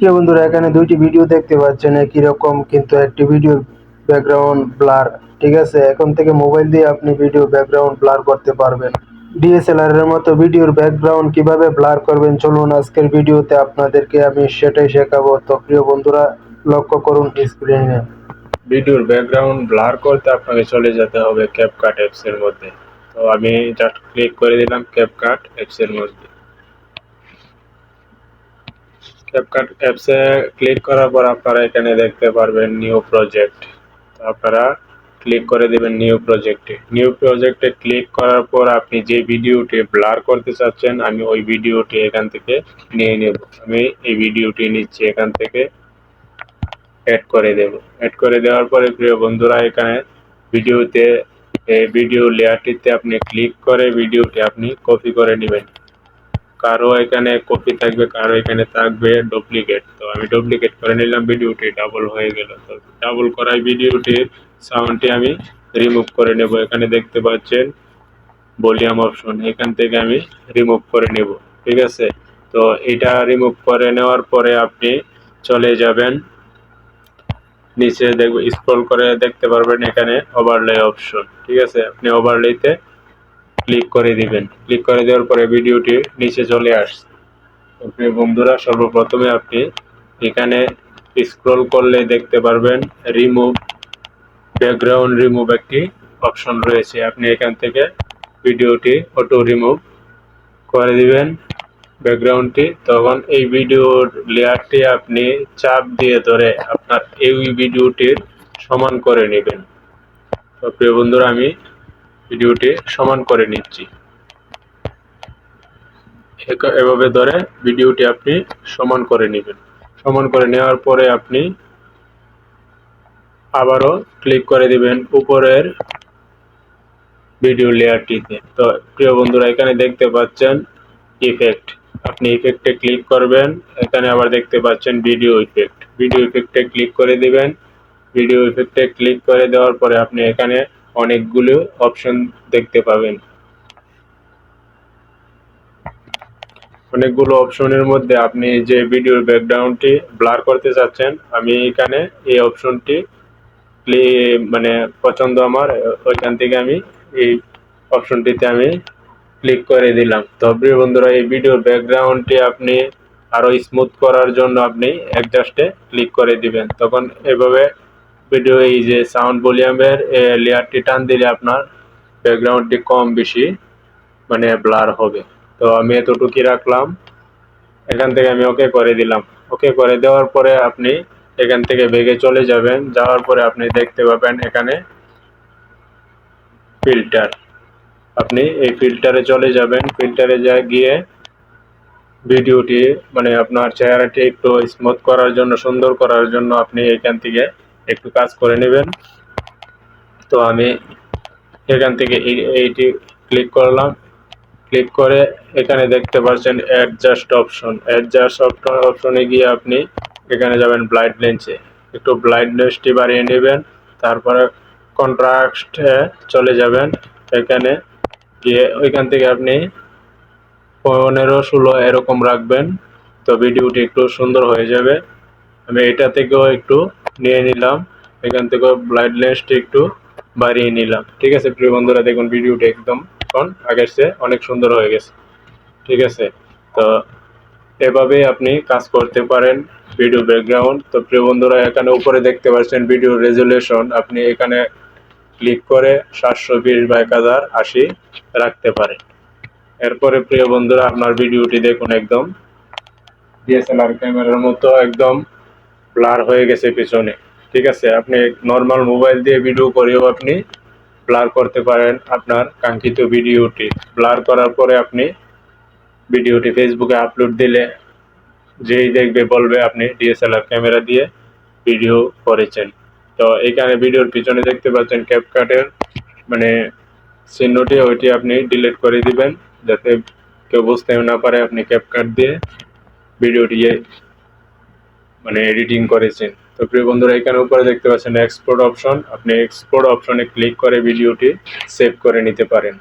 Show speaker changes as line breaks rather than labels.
প্রিয় বন্ধুরা, এখানে দুইটি ভিডিও দেখতে পাচ্ছেন একই রকম, কিন্তু একটি ভিডিওর ব্যাকগ্রাউন্ড ব্লার। ঠিক আছে, এখন থেকে মোবাইল দিয়ে আপনি ভিডিও ব্যাকগ্রাউন্ড ব্লার করতে পারবেন। ডিএসএলআর এর মতো ভিডিওর ব্যাকগ্রাউন্ড কিভাবে ব্লার করবেন, চলুন আজকের ভিডিওতে আপনাদেরকে আমি সেটাই শেখাবো। তো প্রিয় বন্ধুরা, লক্ষ্য করুন স্ক্রিনে।
ভিডিওর ব্যাকগ্রাউন্ড ব্লার করতে আপনাকে চলে যেতে হবে ক্যাপকাট অ্যাপস এর মধ্যে। তো আমি জাস্ট ক্লিক করে দিলাম ক্যাপকাট অ্যাপস এর মধ্যে। ক্যাপকাট অ্যাপসে ক্লিক করার পর আপনারা এখানে দেখতে পারবেন নিউ প্রজেক্ট। তো আপনারা ক্লিক করে দেবেন নিউ প্রজেক্টে। নিউ প্রজেক্টে ক্লিক করার পর আপনি যে ভিডিওটি ব্লার করতে চাচ্ছেন, আমি ওই ভিডিওটি এখান থেকে নিয়ে নেব। আমি এই ভিডিওটি নিচ্ছি এখান থেকে, অ্যাড করে দেব। অ্যাড করে দেওয়ার পরে প্রিয় বন্ধুরা, এখানে ভিডিওতে ভিডিও লেয়ারটিতে আপনি ক্লিক করে ভিডিওটি আপনি কপি করে নেবেন। কারো এখানে কপি থাকবে, কারো এখানে থাকবে ডুপ্লিকেট। তো আমি ডুপ্লিকেট করে নিলাম, ভিডিওটি ডাবল হয়ে গেল। তো ডাবল করাই ভিডিওটির সাউন্ডটি আমি রিমুভ করে নেব। এখানে দেখতে পাচ্ছেন ভলিউম অপশন, এখান থেকে আমি রিমুভ করে নেব। ঠিক আছে, তো এটা রিমুভ করে নেওয়ার পরে আপনি চলে যাবেন নিচে, দেখব স্ক্রল করে দেখতে পারবেন এখানে ওভারলে অপশন। ঠিক আছে, আপনি ওভারলেতে ক্লিক করে দিবেন। ক্লিক করে দেওয়ার পরে ভিডিওটি নিচে চলে আসছে। ওকে বন্ধুরা, সর্বপ্রথমে আপনি এখানে স্ক্রল করলে দেখতে পারবেন রিমুভ ব্যাকগ্রাউন্ড রিমুভ একটি অপশন রয়েছে। আপনি এখান থেকে ভিডিওটি অটো রিমুভ করে দিবেন ব্যাকগ্রাউন্ডটি। তখন এই ভিডিওর লেয়ারটি আপনি চাপ দিয়ে ধরে আপনার এই ভিডিওটির সমান করে নেবেন। তো প্রিয় বন্ধুরা, আমি ভিডিওটি সমান করে নিচ্ছি। এভাবে ধরে ভিডিওটি আপনি সমান করে নেবেন। সমান করে নেওয়ার পরে আপনি আবারও ক্লিক করে দিবেন উপরের ভিডিও লেয়ারটিতে। তো প্রিয় বন্ধুরা, এখানে দেখতে পাচ্ছেন ইফেক্ট, আপনি ইফেক্টে ক্লিক করবেন। এখানে আবার দেখতে পাচ্ছেন ভিডিও ইফেক্ট, ভিডিও ইফেক্টে ক্লিক করে দিবেন। ভিডিও ইফেক্টে ক্লিক করে দেওয়ার পরে আপনি এখানে অনেকগুলো অপশন দেখতে পাবেন। অনেকগুলো অপশনের মধ্যে আপনি যে ভিডিওর ব্যাকগ্রাউন্ডটি ব্লার করতে চাচ্ছেন, আমি এখানে এই অপশনটি মানে পছন্দ আমার, ওইখান থেকে আমি এই অপশনটিতে আমি ক্লিক করে দিলাম। তো প্রিয় বন্ধুরা, এই ভিডিওর ব্যাকগ্রাউন্ডটি আপনি আরো স্মুথ করার জন্য আপনি অ্যাডজাস্টে ক্লিক করে দিবেন। তখন এভাবে ভিডিও এই যে সাউন্ড ভলিউমের লেয়ারটি টান দিলে আপনার ব্যাকগ্রাউন্ডটি কম বেশি মানে ব্লার হবে। তো আমি এতটুকুই রাখলাম, এখান থেকে আমি ওকে করে দিলাম। ওকে করে দেওয়ার পরে আপনি এখান থেকে বেগে চলে যাবেন। যাওয়ার পরে আপনি দেখতে পাবেন এখানে ফিল্টার, আপনি এই ফিল্টারে চলে যাবেন। ফিল্টারে গিয়ে ভিডিওটি মানে আপনার চেহারাটি একটু স্মুথ করার জন্য, সুন্দর করার জন্য আপনি এখান থেকে একটু কাজ করে নেবেন। তো আমি এখান থেকে এইটি ক্লিক করলাম। ক্লিক করে এখানে দেখতে পাচ্ছেন অ্যাডজাস্ট অপশন। অ্যাডজাস্ট অপশনে গিয়ে আপনি এখানে যাবেন ব্রাইটনেসে, একটু ব্রাইটনেসটি বাড়িয়ে নেবেন। তারপরে কন্ট্রাস্টে চলে যাবেন। এখানে গিয়ে ওইখান থেকে আপনি 15-16 এরকম রাখবেন। তো ভিডিওটি একটু সুন্দর হয়ে যাবে। আমি এটা থেকেও একটু নিয়ে নিলাম, এখান থেকেও ব্রাইটনেসটি একটু বাড়িয়ে নিলাম। ঠিক আছে প্রিয় বন্ধুরা, দেখুন ভিডিওটি একদম এখন আগের চেয়ে অনেক সুন্দর হয়ে গেছে। ঠিক আছে, তো এভাবে আপনি কাজ করতে পারেন ভিডিও ব্যাকগ্রাউন্ড। তো প্রিয় বন্ধুরা, এখানে উপরে দেখতে পাচ্ছেন ভিডিও রেজুলেশন, আপনি এখানে ক্লিক করে 720x1080 রাখতে পারেন। এরপরে প্রিয় বন্ধুরা, আপনার ভিডিওটি দেখুন একদম ডিএসএলআর ক্যামেরার মতো একদম ব্লার হয়ে গেছে পিছনে। ঠিক আছে, আপনি নর্মাল মোবাইল দিয়ে ভিডিও করেও আপনি ব্লার করতে পারেন আপনার কাঙ্ক্ষিত ভিডিওটি। ব্লার করার পরে আপনি ভিডিওটি ফেসবুকে আপলোড দিলে যেই দেখবে বলবে আপনি ডিএসএলআর ক্যামেরা দিয়ে ভিডিও করেছেন। তো এখানে ভিডিওর পিছনে দেখতে পাচ্ছেন ক্যাপকাটের মানে চিহ্নটি, ওইটি আপনি ডিলিট করে দিবেন যাতে কেউ বুঝতে না পারে আপনি ক্যাপকাট দিয়ে ভিডিওটি মানে এডিটিং করেছেন। তো প্রিয় বন্ধুরা, এখানে উপরে দেখতে পাচ্ছেন এক্সপোর্ট অপশন, আপনি এক্সপোর্ট অপশনে ক্লিক করে ভিডিওটি সেভ করে নিতে পারেন।